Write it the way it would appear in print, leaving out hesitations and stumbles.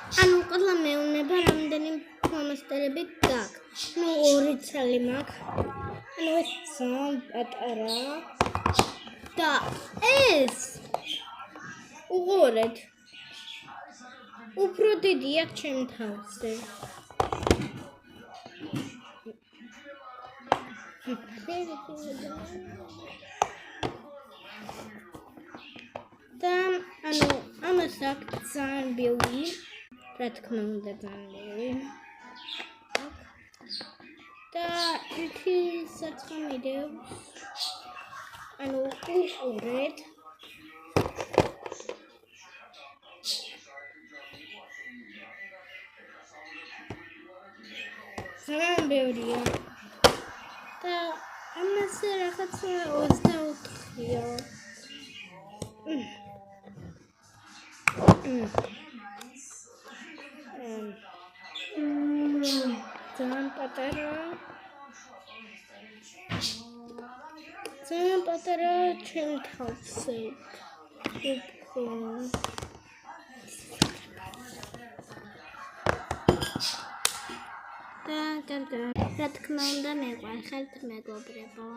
ანუ ყველა მეუნება რამდენი ფლომასტერები გაქვს. ნუ 2 ცალი მაქვს. ანუ ეს ძალიან პატარა. და ეს უღორეთ. უფრო დიდი აქვს ჩემ თავზე. და ანუ ამას აქვს ძალიან ბევრი, რა თქმა უნდა ძალიან ბევრი. და ერთი საცხამიდევს. ანუ უყურეთ. ძალიან ბევრია. და ამაზე რაღაცა 24-ია. ძალიან პატარა. ძალიან პატარა ჩემ თავზე. და რა თქმა უნდა მეყვარხართ მეგობრებო.